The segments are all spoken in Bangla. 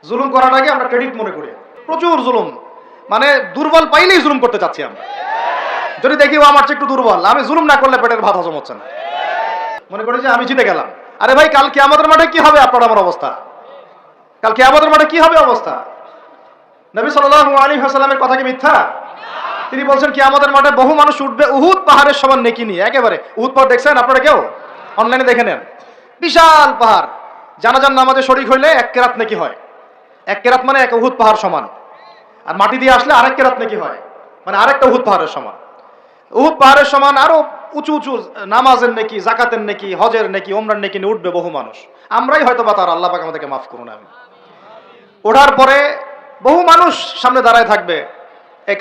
জুলুম করাটাকে আমরা ক্রেডিট মনে করি। প্রচুর জুলুম, মানে দুর্বল পাইলেই জুলুম করতে চাচ্ছি আমরা। যদি দেখি ও আমার চেয়ে একটু দুর্বল, আমি জুলুম না করলে পেটের ভাত হজম হচ্ছে না, মনে করি যে আমি জিতে গেলাম। আরে ভাই, কাল কিয়ামতের মাঠে কি হবে আপনার আমার অবস্থা? কাল কিয়ামতের মাঠে কি হবে অবস্থা? নবী সাল্লাল্লাহু আলাইহি ওয়াসাল্লামের কথা কি মিথ্যা? তিনি বলছেন কিয়ামতের মাঠে বহু মানুষ উঠবে উহুদ পাহাড়ের সমান নেকি নিয়ে। একেবারে উহুদ পাহাড় দেখছেন আপনারা? কেউ অনলাইনে দেখে নেন, বিশাল পাহাড়। জানাজার নামাজে শরীক হইলে 1 কেরাত নেকি হয়। 1 কেরাত মানে 1 উহুদ পাহাড় সমান। আর মাটি দিয়ে আসলে আরেক কেরাত নেকি হয়, মানে আরেকটা উহুদ পাহাড়ের সমান। উহুদ পাহাড়ের সমান আরো উঁচু উঁচু নামাজের নেকি, জাকাতের নেকি, হজের নেকি, ওমরার নেকি নিয়ে উঠবে বহু মানুষ। আমরাই হয়তো বা তার, আল্লাহ পাক আমাদেরকে মাফ করুন। আমি ওঠার পরে বহু মানুষ সামনে দাঁড়ায় থাকবে।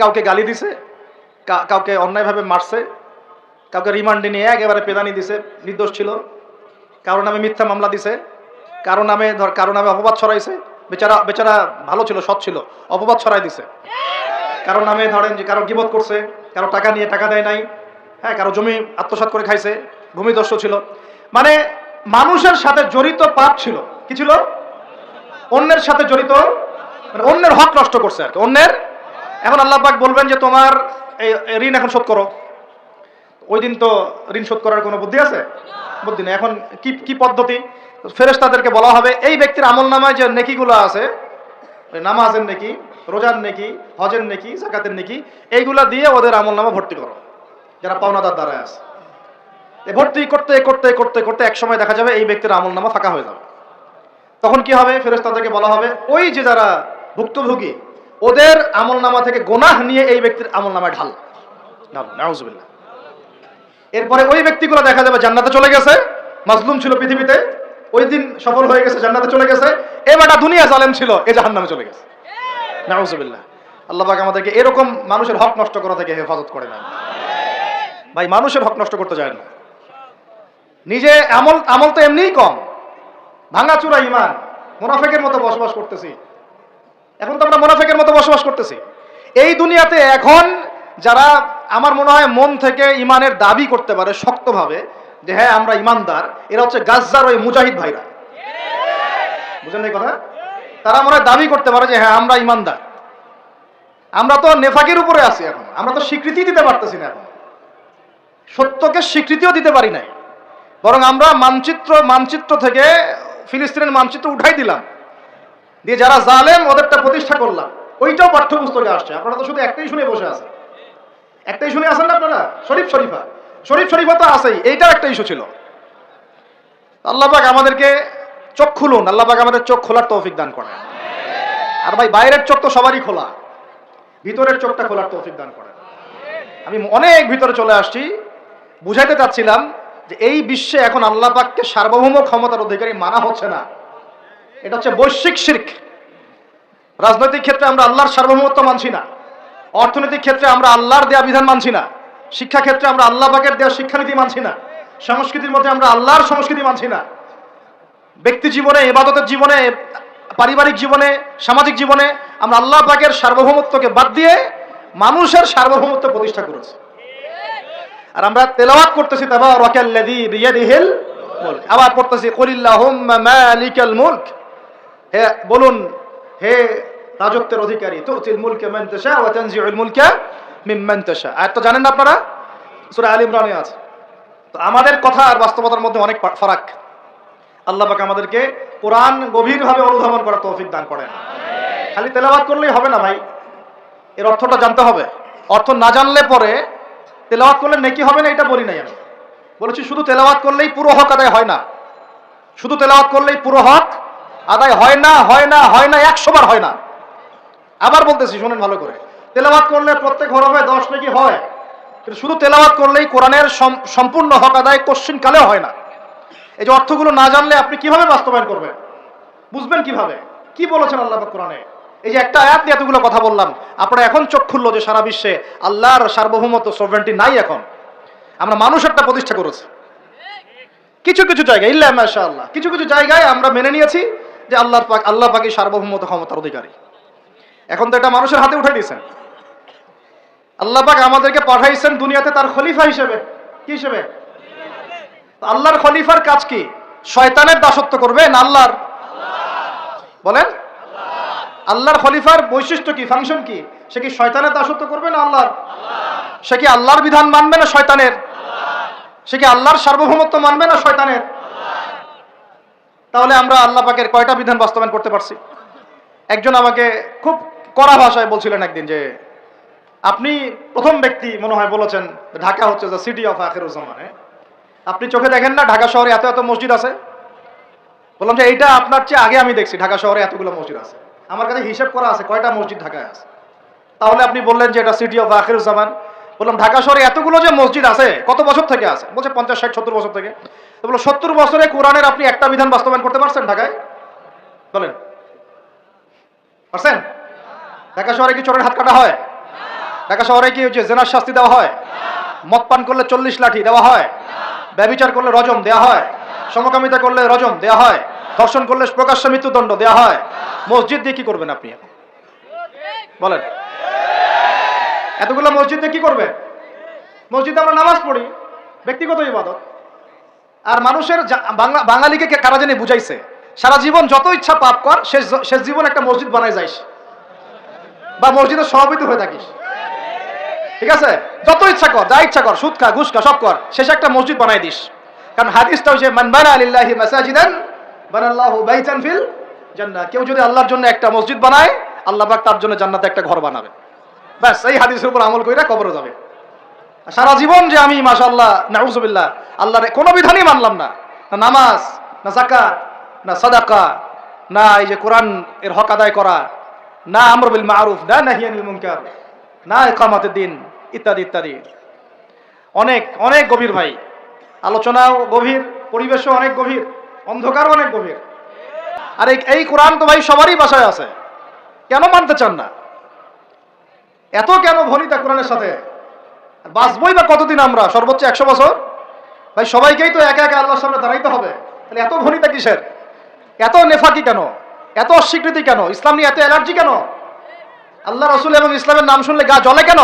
কাউকে গালি দিছে, কাউকে অন্যায়ভাবে মারছে, কাউকে রিমান্ডে নিয়ে একেবারে পেদানি দিছে, নির্দোষ ছিল, কারো নামে মিথ্যা মামলা দিছে, কারো নামে অপবাদ ছড়াইছে। বেচারা বেচারা ভালো ছিল, সৎ ছিল, অপবাদ ছড়াই দিছে। কারো নামে ধরেন যে কারো গীবত করছে, কারো টাকা নিয়ে টাকা দেয় নাই, হ্যাঁ, কারো জমি আত্মসাৎ করে খাইছে, ভূমিদস্যু ছিল। মানে মানুষের সাথে জড়িত পাপ ছিল। কি ছিল? অন্যের সাথে জড়িত, মানে অন্যের হক নষ্ট করছে আর কি, অন্যের। এখন আল্লাহ পাক বলবেন যে তোমার এই ঋণ এখন শোধ করো। ওই দিন তো ঋণ শোধ করার কোনো বুদ্ধি আছে? বুদ্ধি নেই। এখন কি পদ্ধতি? ফেরেশতাদেরকে বলা হবে এই ব্যক্তির আমলনামায় যে নেকিগুলো আছে, নামাজের নেকি, রোজার নেকি, হজের নেকি, যাকাতের নেকি, এইগুলা দিয়ে ওদের আমলনামা ভর্তি করো, যারা পাওনাদার দাঁড়ায় আছে। ভর্তি করতে করতে করতে করতে এক সময় দেখা যাবে এই ব্যক্তির আমলনামা ফাঁকা হয়ে যাবে। তখন কি হবে? ফেরেশতাদেরকে বলা হবে ওই যে যারা ভুক্তভোগী, ওদের আমলনামা থেকে গুনাহ নিয়ে এই ব্যক্তির আমলনামায় ঢাল। নাউজুবিল্লাহ। এরপরে ওই ব্যক্তিগুলো দেখা যাবে জান্নাতে চলে গেছে, মাজলুম ছিল পৃথিবীতে, ওই দিন সফল হয়ে গেছে, জান্নাতে চলে গেছে। এবারটা দুনিয়া জালেম ছিল, এ জাহান্নামে চলে গেছে। নাউজুবিল্লাহ। আল্লাহ পাক আমাদেরকে এরকম মানুষের হক নষ্ট করা থেকে হেফাজত করে না। ভাই, মানুষের হক নষ্ট করতে যায় না। নিজে আমল তো এমনিই কম, ভাঙাচুরা ঈমান, মুনাফিকের মতো বসবাস করতেছি। এখন তো আমরা মুনাফিকের মতো বসবাস করতেছি এই দুনিয়াতে। এখন যারা আমার মনে হয় মন থেকে ইমানের দাবি করতে পারে শক্তভাবে যে হ্যাঁ আমরা ইমানদার, এরা হচ্ছে গাজ্জার ওই মুজাহিদ ভাইরা। বুঝেন এই কথা? তারা মনে হয় দাবি করতে পারে যে হ্যাঁ আমরা ইমানদার। আমরা তো নেফাকের উপরে আছি। এখন আমরা তো স্বীকৃতি দিতে পারতেছি না, এখন সত্যকে স্বীকৃতিও দিতে পারি নাই। বরং আমরা মানচিত্র থেকে ফিলিস্তিনের মানচিত্র উঠাই দিলাম, দিয়ে যারা জালেম ওদেরটা প্রতিষ্ঠা করলাম। ওইটাও পাঠ্যপুস্তকে আসছে। আপনারা তো শুধু একটাই শুনে বসে আছেন, একটাই শুনে আছেন না আপনারা? শরীফ শরীফা তো আছেই, এইটাও একটা ইস্যু ছিল। আল্লাহ পাক আমাদেরকে চোখ খুলুন, আল্লাহ পাক আমাদের চোখ খোলার তৌফিক দান করেন। আর ভাই, বাইরের চোখ তো সবারই খোলা, ভিতরের চোখটা খোলার তৌফিক দান করেন। আমি অনেক ভিতরে চলে আসছি, বুঝাইতে চাচ্ছিলাম যে এই বিশ্বে এখন আল্লাহ পাককে সার্বভৌম ক্ষমতার অধিকারী মানা হচ্ছে না। এটা হচ্ছে বৈশ্বিক শিরক। রাজনৈতিক ক্ষেত্রে আমরা আল্লাহর সার্বভৌমত্ব মানছি না, অর্থনৈতিক ক্ষেত্রে আমরা আল্লাহর দেয়া বিধান মানছি না, শিক্ষা ক্ষেত্রে আমরা আল্লাহ পাকের দেয়া শিক্ষানীতি মানছি না, সংস্কৃতির মধ্যে আমরা আল্লাহর সংস্কৃতি মানছি না, ব্যক্তি জীবনে, ইবাদতের জীবনে, পারিবারিক জীবনে, সামাজিক জীবনে আমরা আল্লাহ পাকের সার্বভৌমত্বকে বাদ দিয়ে মানুষের সার্বভৌমত্ব প্রতিষ্ঠা করেছি। আর আমরা তেলাওয়াত করতেছি তাবারাকাল্লাযী বিয়াদিহিল মুলক, আবার পড়তেছি কুলিল্লাহুম্মা মালিকাল মুলক, হে বলুন হে রাজত্বের অধিকারী, তুতিল মুলকা মান তাশা ওয়া তানজিউল মুলকা মিম্মান তাশা। আয়াত তো জানেন না আপনারা, সূরা আলে ইমরানে আছে। তো আমাদের কথা আর বাস্তবতার মধ্যে অনেক ফারাক। আল্লাহ পাক আমাদেরকে কোরআন গভীরভাবে অনুধাবন করার তৌফিক দান করেন। খালি তেলাওয়াত করলেই হবে না ভাই, এর অর্থটা জানতে হবে। অর্থ না জানলে পরে তেলাওয়াত করলে নেকি হবে না, এটা বলি নাই আমি। বলেছি শুধু তেলাওয়াত করলেই পুরো হক আদায় হয় না, শুধু তেলাওয়াত করলেই পুরো হক আদায় হয় না, 100 বার হয় না। আবার বলতেছি, শুনেন ভালো করে, তেলাওয়াত করলে প্রত্যেক হরফে 10 নেকি হয়, কিন্তু শুধু তেলাওয়াত করলেই কোরআনের সম্পূর্ণ হক আদায় কোশ্চিন কালেও হয় না। এই যে অর্থগুলো না জানলে আপনি কিভাবে বাস্তবায়ন করবেন, বুঝবেন কিভাবে, কি বলেছেন আল্লাহ পাক কোরআনে? এই যে একটা আয়াত নিয়ে এতগুলো কথা বললাম, আপনারা এখন চোখ খুললো যে সারা বিশ্বে আল্লাহর সার্বভৌমত্ব, সভরেন্টি নাই। এখন আমরা মানুষেরটা প্রতিষ্ঠা করেছি কিছু কিছু জায়গায়, ইল্লা মাশাআল্লাহ, কিছু কিছু জায়গায় আমরা মেনে নিয়েছি যে আল্লাহ পাকই সার্বভৌমত্ব ক্ষমতার অধিকারী। এখন তো এটা মানুষের হাতে উঠে দিয়েছেন। আল্লাহ পাক আমাদেরকে পাঠাইছেন দুনিয়াতে তার খলিফা হিসেবে। কি হিসেবে? আল্লাহর খলিফার কাজ কি? শয়তানের দাসত্ব করবে না আল্লাহর? বলেন আল্লাহর খলিফার বৈশিষ্ট্য কি, ফাংশন কি? সে কি শয়তানের দাসত্ব করবে না আল্লাহর? সে কি আল্লাহর বিধান মানবে না শয়তানের? সে কি আল্লাহর সার্বভৌমত্ব মানবে না শয়তানের? তাহলে আমরা আল্লাহ পাকের কয়টা বিধান বাস্তবায়ন করতে পারছি? একজন আমাকে খুব কড়া ভাষায় বলছিলেন একদিন যে আপনি প্রথম ব্যক্তি মনে হয় বলেছেন ঢাকা হচ্ছে দ্য সিটি অফ আখিরুজ্জামান। আপনি চোখে দেখেন না ঢাকা শহরে এত এত মসজিদ আছে? বললাম যে এইটা আপনার চেয়ে আগে আমি দেখছি ঢাকা শহরে এতগুলো মসজিদ আছে। আমার কাছে হিসাব করা আছে কয়টা মসজিদ ঢাকায় আছে। তাহলে আপনি বললেন যে এটা সিটি অফ আখিরুজ্জামান। বললাম ঢাকা শহরে এতগুলো যে মসজিদ আছে কত বছর থেকে আছে? বলছে 50, 60, 70 বছর থেকে। তো বললো 70 বছরে কোরআনের আপনি একটা বিধান বাস্তবায়ন করতে পারছেন ঢাকায়? বলেন পারছেন? ঢাকা শহরে কি চোরের হাত কাটা হয়? ঢাকা শহরে কি যে জেনার শাস্তি দেওয়া হয়? মদ পান করলে 40 লাঠি দেওয়া হয়? ব্যভিচার করলে রজম দেওয়া হয়? সমকামিতা করলে রজম দেওয়া হয়? ধর্ষণ করলে প্রকাশ্য মৃত্যুদণ্ড দেওয়া হয়? মসজিদ দিয়ে কি করবেন আপনি? বলেন এতগুলো মসজিদ দিয়ে কি করবে? মসজিদে আমরা নামাজ পড়ি, ব্যক্তিগত ইবাদত। আর মানুষের বাঙালিকে কারা জানি বুঝাইছে সারা জীবন যত ইচ্ছা পাপ কর, শেষ জীবন একটা মসজিদ বানায় যাইস বা মসজিদের সভাপতি হয়ে থাকিস, ঠিক আছে? যত ইচ্ছা কর, যা ইচ্ছা কর, সুদ খা, ঘুষ খা, সব কর, শেষে একটা মসজিদ বানাই দিস। কারণ হাদিসটা হচ্ছে মান বানা লিল্লাহি মাসাজিদান বানাল্লাহু বাইতান ফিল জান্নাহ। কেউ যদি আল্লাহর জন্য একটা মসজিদ বানায়, আল্লাহ পাক তার জন্য জান্নাতে একটা ঘর বানাবে। ব্যাস, এই হাদিসের উপর আমল কইরা কবরে যাবে। সারা জীবন যে আমি মাশাআল্লাহ নাউযুবিল্লাহ আল্লাহর কোনো বিধানই মানলাম না, না নামাজ, না যাকাত, না সাদাকা, না এই যে কোরআন এর হক আদায় করা, না আমর বিল মারুফ, না নাহি আনিল মুনকার, না ইকামাতুদ দিন, ইত্যাদি ইত্যাদি। অনেক অনেক গভীর ভাই, আলোচনাও গভীর, পরিবেশও অনেক গভীর, অন্ধকারও অনেক গভীর। আর এই কোরআন তো ভাই সবারই বাসায় আছে, কেন মানতে চান না? এত কেন ভনিতা কোরআনের সাথে? বাঁচবই বা কতদিন আমরা? সর্বোচ্চ 100 বছর। ভাই সবাইকেই তো একা একা আল্লাহর সামনে দাঁড়াইতে হবে, তাহলে এত ভনিতা কিসের? এত নেফাকি কেন? এত অস্বীকৃতি কেন? ইসলাম নিয়ে এত অ্যালার্জি কেন? আল্লাহ রাসূল এবং ইসলামের নাম শুনলে গা জ্বলে কেন?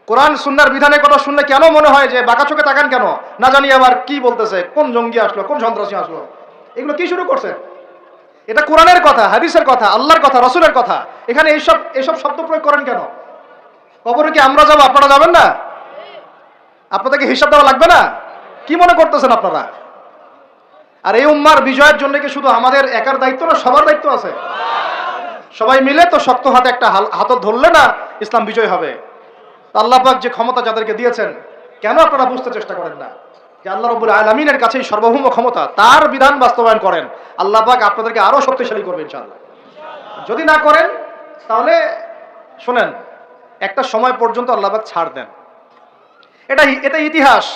কোরআন সুন্নাহর বিধানের কথা শুনলে কেন মনে হয় যে বাঁকা চোখে তাকান কেন? না জানি আবার কি বলতেছে, কোন জঙ্গি আসলো, কোন সন্ত্রাসী আসলো, এগুলো কি শুরু করছে? এটা কোরআনের কথা, হাদিসের কথা, আল্লাহর কথা, রাসূলের কথা। এখানে এইসব শব্দ প্রয়োগ করেন কেন? কবরে কি আমরা যাবো, আপনারা যাবেন না? আপনাদেরকে হিসাব দেওয়া লাগবে না? কি মনে করতেছেন আপনারা? আর এই উম্মার বিজয়ের জন্য কি শুধু আমাদের একার দায়িত্ব না, সবার দায়িত্ব আছে? সবাই মিলে তো শক্ত হাতে একটা হাতল ধরলে না ইসলাম বিজয় হবে। আল্লাহ পাক যে ক্ষমতা যাদেরকে দিয়েছেন, কেন আপনারা বুঝতে চেষ্টা করেন না যে আল্লাহ রাব্বুল আলামিনের কাছেই সর্বভৌম ক্ষমতা, তার বিধান বাস্তবায়ন করেন, আল্লাহ পাক আপনাদেরকে আরো শক্তিশালী করবেন ইনশাআল্লাহ। যদি না করেন তাহলে শোনেন, একটা সময় পর্যন্ত আল্লাহ পাক ছাড় দেন। এটা ইতিহাস।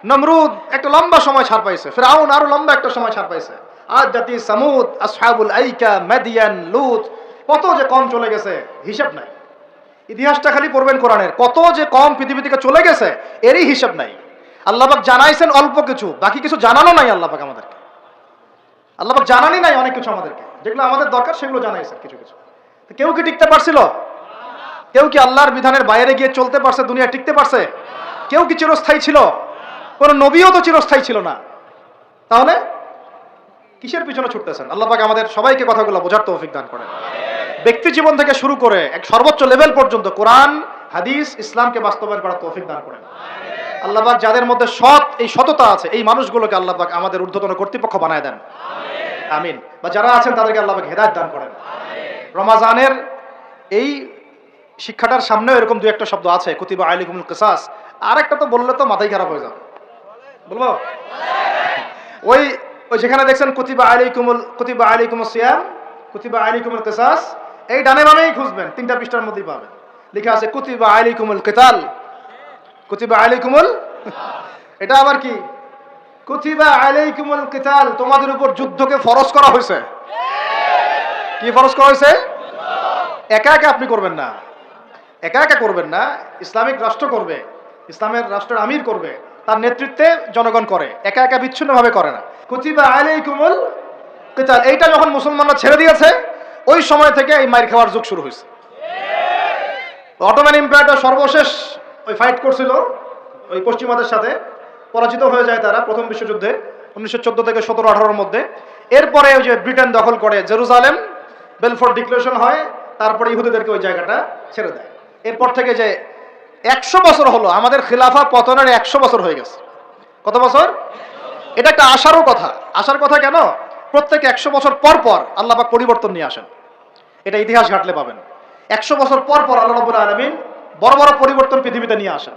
নমরুদ একটা লম্বা সময় ছাড় পাইছে, ফিরআউন আরো লম্বা একটা সময় ছাড় পাইছে, আদ জাতি সামুদ, আসহাবুল আইকা, মাদিয়ান, লুত, কত যে কম চলে গেছে হিসাব নাই। ইতিহাসটা খালি পড়বেন কোরআনের, কত যে কম পৃথিবী থেকে চলে গেছে এরই হিসাব নাই। আল্লাহ পাক জানাইছেন অল্প কিছু, বাকি কিছু জানানো নাই আল্লাহ পাক আমাদেরকে। আল্লাহ পাক জানানি নাই অনেক কিছু আমাদেরকে, যেগুলো আমাদের দরকার সেগুলো জানাইছেন কিছু কিছু। কেউ কি টিকতে পারছিল? কেউ কি আল্লাহর বিধানের বাইরে গিয়ে চলতে পারছে? দুনিয়া টিকতে পারছে? কেউ কি চিরস্থায়ী ছিল? কোন নবীও তো চিরস্থায়ী ছিল না। তাহলে কিসের পিছনে ছুটতেছেন? আল্লাহ পাক আমাদের সবাইকে কথাগুলো বোঝার তৌফিক দান করেন। ব্যক্তি জীবন থেকে শুরু করে এক সর্বোচ্চ লেভেল পর্যন্ত কোরআন, হাদিস, ইসলামকে বাস্তবায়ন করার তৌফিক দান করেন। আল্লাহ পাক যাদের মধ্যে এই সততা আছে, এই মানুষগুলোকে আল্লাহ পাক আমাদের ঊর্ধ্বতন কর্তৃপক্ষ বানায় দেন, আমিন। বা যারা আছেন তাদেরকে আল্লাহ পাক হেদায়েত দান করেন। রমাজানের এই শিক্ষাটার সামনেও এরকম দুই একটা শব্দ আছে, কুতিবা আলাইকুমুল কিসাস। আর একটা তো বললে তো মাথাই খারাপ হয়ে যাবে, বলবো? ওই যেখানে দেখছেন কুতিবা আলাইকুমুস সিয়াম, কুতিবা আলাইকুমুল কিসাস, এই ডানে বামেই খুঁজবেন, 3টা পৃষ্ঠার মধ্যেই পাবেন। লেখা আছে কুতিবা আলাইকুমুল কিতাল, কুতিবা আলাইকুমুল, এটা আবার কি? কুতিবা আলাইকুমুল কিতাল, তোমাদের উপর যুদ্ধকে ফরজ করা হয়েছে। কি ফরজ করা হয়েছে? একা একা আপনি করবেন না, একা একা করবেন না, ইসলামিক রাষ্ট্র করবে, ইসলামের রাষ্ট্রের আমির করবে, তার নেতৃত্বে জনগণ করে, একা একা বিচ্ছিন্নভাবে করে না। কুতিবা আলাইকুমুল কিতাল, এইটা যখন মুসলমানরা ছেড়ে দিয়েছে, ওই সময় থেকে এই মাইর খাওয়ার যুগ শুরু হয়েছে। অটোম্যান এম্পায়ারটা সর্বশেষ ওই ফাইট করছিল ওই পশ্চিমাদের সাথে, পরাজিত হয়ে যায় তারা প্রথম বিশ্বযুদ্ধে 1914 থেকে 17-18-র মধ্যে। এরপরে ওই যে ব্রিটেন দখল করে জেরুজালেম বেলফোর ডিক্লারেশন হয়, তারপরে ইহুদিদেরকে ওই জায়গাটা ছেড়ে দেয়। এরপর থেকে যে 100 বছর হলো, আমাদের খিলাফা পতনের 100 বছর হয়ে গেছে। কত বছর? এটা একটা আশারও কথা। আশার কথা কেন? প্রত্যেক 100 বছর পর পর আল্লাহ পাক পরিবর্তন নিয়ে আসেন। এটা ইতিহাস ঘাটলে পাবেন। 100 বছর পর পর আল্লাহ রাব্বুল আলামিন বড় বড় পরিবর্তন পৃথিবীতে নিয়ে আসেন।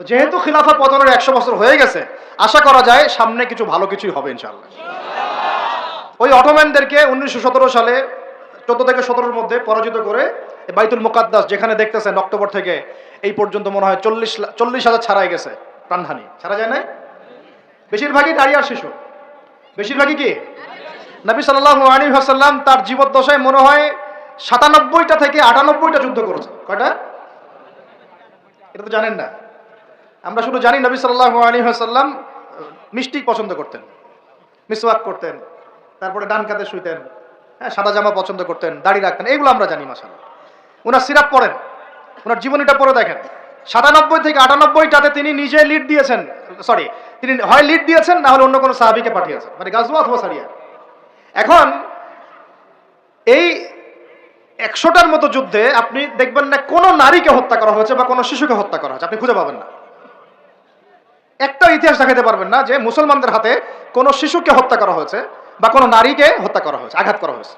যেহেতু খিলাফা পতনের 100 বছর হয়ে গেছে, আশা করা যায় সামনে কিছু ভালো কিছুই হবে ইনশাআল্লাহ। ওই অটোম্যানদেরকে 1917 সালে 14 থেকে 17-র মধ্যে পরাজিত করে বাইতুল মুকাদ্দাস, যেখানে দেখতেছেন অক্টোবর থেকে এই পর্যন্ত মনে হয় 40,000 ছাড়াই গেছে, প্রাণহানি ছাড়া যায় নাই। বেশিরভাগই নারী আর শিশু। বেশিরভাগই কি? নবী সাল্লাল্লাহু আলাইহি ওয়াসাল্লাম তার জীবদ্দশায় মনে হয় 97টা থেকে 98টা যুদ্ধ করেছেন। কয়টা? এটা তো জানেন না। আমরা শুধু জানি নবী সাল্লাল্লাহু আলাইহি ওয়াসাল্লাম মিষ্টি পছন্দ করতেন, মিসওয়াক করতেন, তারপরে ডান কাতে শুইতেন, হ্যাঁ, সাদা জামা পছন্দ করতেন, দাড়ি রাখতেন, এগুলো আমরা জানি মাশাআল্লাহ। ওনার সিরাত পড়েন, ওনার জীবনীটা পড়ে দেখেন। 97 থেকে 98টাতে তিনি নিজে লিড দিয়েছেন, তিনি হয় লিড দিয়েছেন, না হলে অন্য কোনো সাহাবীকে পাঠিয়েছেন, মানে গাজওয়া অথবা সারিয়া। এখন এই 100টার মতো যুদ্ধে আপনি দেখবেন না কোনো নারীকে হত্যা করা হয়েছে বা কোনো শিশুকে হত্যা করা হয়েছে, আপনি খুঁজে পাবেন না। একটা ইতিহাস দেখাতে পারবেন না যে মুসলমানদের হাতে কোনো শিশুকে হত্যা করা হয়েছে বা কোনো নারীকে হত্যা করা হয়েছে, আঘাত করা হয়েছে।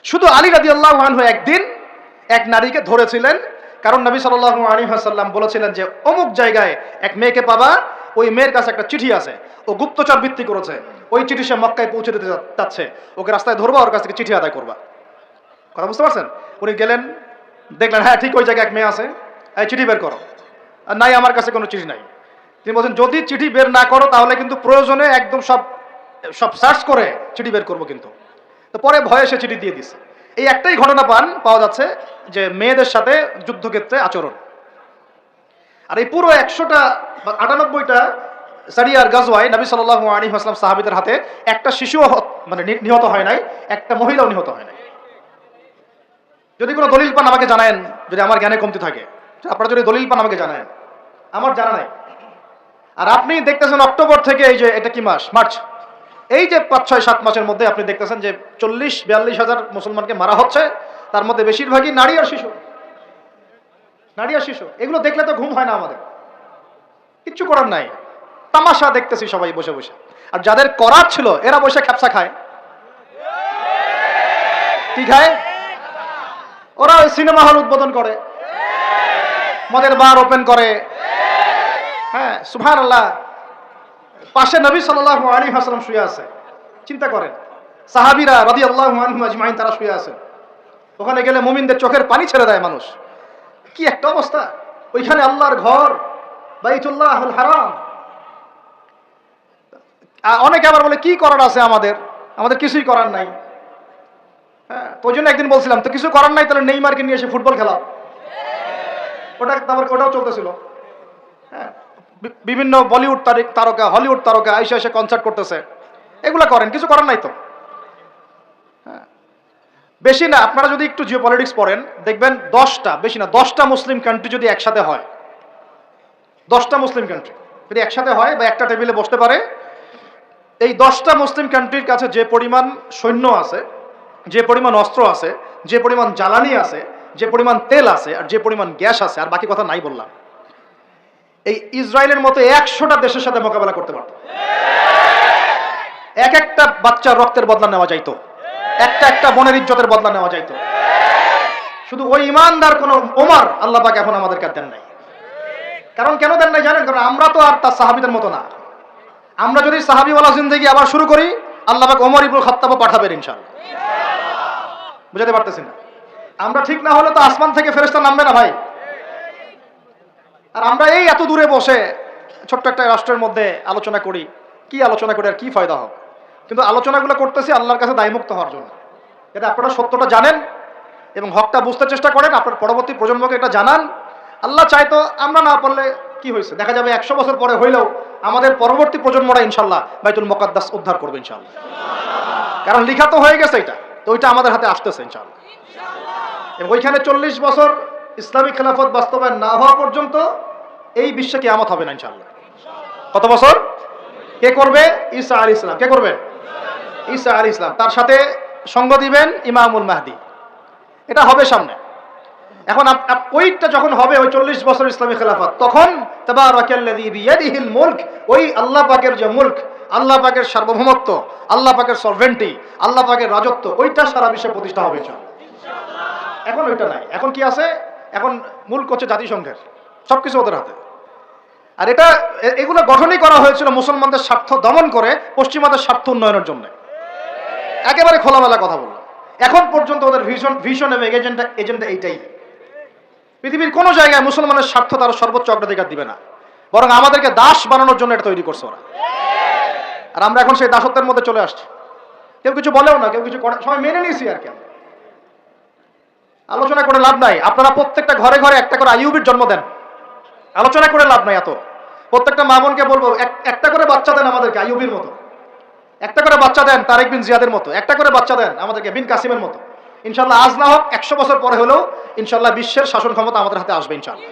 শুধু আলী রাদিয়াল্লাহু আনহু একদিন এক নারীকে ধরেছিলেন, কারণ নবী সাল্লাল্লাহু আলাইহি ওয়াসাল্লাম বলেছিলেন যে অমুক জায়গায় এক মেয়েকে পাবা, ওই মেয়ের কাছে একটা চিঠি আছে, ও গুপ্তচর বৃত্তি করেছে, ওই চিঠি সে মক্কায় পৌঁছে দিতে চাচ্ছে, ওকে রাস্তায় ধরবা, ওর কাছ থেকে চিঠি আদায় করবা। কথা বুঝতে পারছেন? উনি গেলেন, দেখলেন হ্যাঁ ঠিক ওই জায়গায় এক মেয়ে আছে, এই চিঠি বের করো। আর নাই, আমার কাছে কোনো চিঠি নাই। তিনি বলছেন যদি চিঠি বের না করো তাহলে কিন্তু প্রয়োজনে একদম সব সার্চ করে চিঠি বের করবো কিন্তু। তো পরে ভয়ে সে চিঠি দিয়ে দিচ্ছে। এই একটাই ঘটনা পাওয়া যাচ্ছে যে মেয়েদের সাথে যুদ্ধক্ষেত্রে আচরণ। আর এই পুরো 100টা বা 98টা সারিয়ার গাজওয়ায় নবী সাল্লাল্লাহু আলাইহি ওয়াসাল্লাম সাহাবীদের হাতে একটা শিশুও মানে নিহত হয় নাই, একটা মহিলাও নিহত হয় নাই। যদি কোনো দলিল পান আমাকে জানায়েন, যদি আমার জ্ঞানে কমতি থাকে। আপনারা যদি দলিল পান আমাকে জানায়েন, আমার জানা নাই। আর আপনি দেখতেছেন অক্টোবর থেকে এই যে এটা কি মাস, মার্চ, এই যে 5, 6, 7 মাসের মধ্যে আপনি দেখতেছেন যে 40-42 হাজার মুসলমানকে মারা হচ্ছে, তার মধ্যে বেশিরভাগই নারী আর শিশু। নারী আর শিশু, এগুলো দেখলে তো ঘুম হয় না আমাদের, কিচ্ছু করার নাই, তামাশা দেখতেছি সবাই বসে বসে। আর যাদের করার ছিল এরা বসে খ্যাপসা খায়। কি খায়? ওরা ওই সিনেমা হল উদ্বোধন করে, মদের বার ওপেন করে, হ্যাঁ সুবহানাল্লাহ। পাশে নবী সাল্লাল্লাহু আলাইহি ওয়াসাল্লাম শুয়ে আছে, চিন্তা করেন। সাহাবীরা রাদিয়াল্লাহু আনহুম আজমাইন তারা শুয়ে আছেন। ওখানে গেলে মুমিনদের চোখের পানি ছেড়ে দেয় মানুষ। কি একটা অবস্থা! ওইখানে আল্লাহর ঘর বাইতুল্লাহুল হারাম। অনেকে আবার বলে কি করার আছে আমাদের কিছুই করার নাই। হ্যাঁ, ওই জন্য একদিন বলছিলাম তো কিছু করার নাই, তাহলে নেইমারকে নিয়ে এসে ফুটবল খেলাও। ওটাও চলতেছিল। হ্যাঁ, বিভিন্ন বলিউড তারকা, হলিউড তারকা এসে কনসার্ট করতেছে, এগুলা করেন, কিছু করার নাই তো। হ্যাঁ, বেশি না, আপনারা যদি একটু জিও পলিটিক্স পড়েন দেখবেন 10টা, বেশি না 10টা মুসলিম কান্ট্রি যদি একসাথে হয়, 10টা মুসলিম কান্ট্রি যদি একসাথে হয় বা একটা টেবিলে বসতে পারে, এই 10টা মুসলিম কান্ট্রির কাছে যে পরিমাণ সৈন্য আছে, যে পরিমাণ অস্ত্র আছে, যে পরিমাণ জ্বালানি আছে, যে পরিমাণ তেল আছে, আর যে পরিমাণ গ্যাস আছে, আর বাকি কথা নাই বললাম, এই ইসরায়েলের মতো 100টা দেশের সাথে মোকাবেলা করতে পারত। এক একটা বাচ্চার রক্তের বদলা নেওয়া যাইতো, একটা বোনের ইজ্জতের বদলা নেওয়া যাইতো। শুধু ওই ইমানদার কোন ওমর আল্লাহ পাক এখন আমাদেরকে দেন নাই। কারণ কেন দেন নাই জানেন? কারণ আমরা তো আর তার সাহাবীদের মতো না। আমরা যদি সাহাবীওয়ালা জিন্দেগি আবার শুরু করি, আল্লাহ পাক ওমর ইবনে খাত্তাবও পাঠাবেন ইনশাআল্লাহ। বুঝাতে পারতেছি না? আমরা ঠিক না হলে তো আসমান থেকে ফেরেশতা নামবে না ভাই। আর আমরা এই এত দূরে বসে ছোট্ট একটা রাষ্ট্রের মধ্যে আলোচনা করি, কি আলোচনা করি আর কি ফায়দা হবে? কিন্তু আলোচনাগুলো করতেছি আল্লাহর কাছে দায়মুক্ত হওয়ার জন্য, যাতে আপনারা সত্যটা জানেন এবং হকটা বুঝতে চেষ্টা করেন, আপনার পরবর্তী প্রজন্মকে এটা জানান। আল্লাহ চাইতো আমরা না পারলে কি হয়েছে, দেখা যাবে 100 বছর পরে হইলেও আমাদের পরবর্তী প্রজন্মরা ইনশাল্লাহ বাইতুল মুকাদ্দাস উদ্ধার করবে ইনশাল্লাহ। কারণ লিখা তো হয়ে গেছে এটা, তো ওইটা আমাদের হাতে আসতেছে ইনশাল্লাহ। এবং ওইখানে 40 বছর ইসলামিক খেলাফত বাস্তবায়ন না হওয়া পর্যন্ত এই বিশ্বে কিয়ামত হবে না ইনশাআল্লাহ। কত বছর? কে করবে? ঈসা আলাইহিস সালাম। কে করবে? ঈসা আলাইহিস সালাম। তার সাথে সঙ্গ দিবেন ইমামুল মাহদি। এটা হবে সামনে। এখন ওইটা যখন হবে, ওই 40 বছর ইসলামী খেলাফত, তখন তাবারাকাল্লাযী বিয়াদিহিল মুলক, ওই আল্লাহ পাকের যে মুলক, আল্লাহ পাকের সার্বভৌমত্ব, আল্লাহ পাকের সরভেন্টি, আল্লাহ পাকের রাজত্ব, ওইটা সারা বিশ্বে প্রতিষ্ঠা হবে ইনশাআল্লাহ। এখন ওইটা নাই। এখন কি আছে? এখন মুলক হচ্ছে জাতিসংঘের, সবকিছু ওদের হাতে। আর এগুলো গঠনই করা হয়েছিল মুসলমানদের স্বার্থ দমন করে পশ্চিমাদের স্বার্থ উন্নয়নের জন্য। একেবারে খোলামেলা কথা বললাম। এখন পর্যন্ত ওদের ভিশন এবং এজেন্ডা এইটাই। পৃথিবীর কোনো জায়গায় মুসলমানের স্বার্থ তারা সর্বোচ্চ অগ্রাধিকার দিবে না, বরং আমাদেরকে দাস বানানোর জন্য এটা তৈরি করছে ওরা। আর আমরা এখন সেই দাসত্বের মধ্যে চলে আসছি। কেউ কিছু বলেও না, কেউ কিছু করে, সবাই মেনে নিয়েছি। আর কেন আলোচনা করে লাভ নাই? আপনারা প্রত্যেকটা ঘরে ঘরে একটা করে আইয়ুবের জন্ম দেন, আলোচনা করে লাভ নাই। এত প্রত্যেকটা মা বোনকে বলবো, একটা করে বাচ্চা দেন আমাদেরকে আইয়ুবের মতো, একটা করে বাচ্চা দেন তারেক বিন জিয়াদের মতো, একটা করে বাচ্চা দেন আমাদেরকে বিন কাসিমের মতো। ইনশাল্লাহ আজ না হোক 100 বছর পরে হলেও ইনশাল্লাহ বিশ্বের শাসন ক্ষমতা আমাদের হাতে আসবে ইনশাল্লাহ।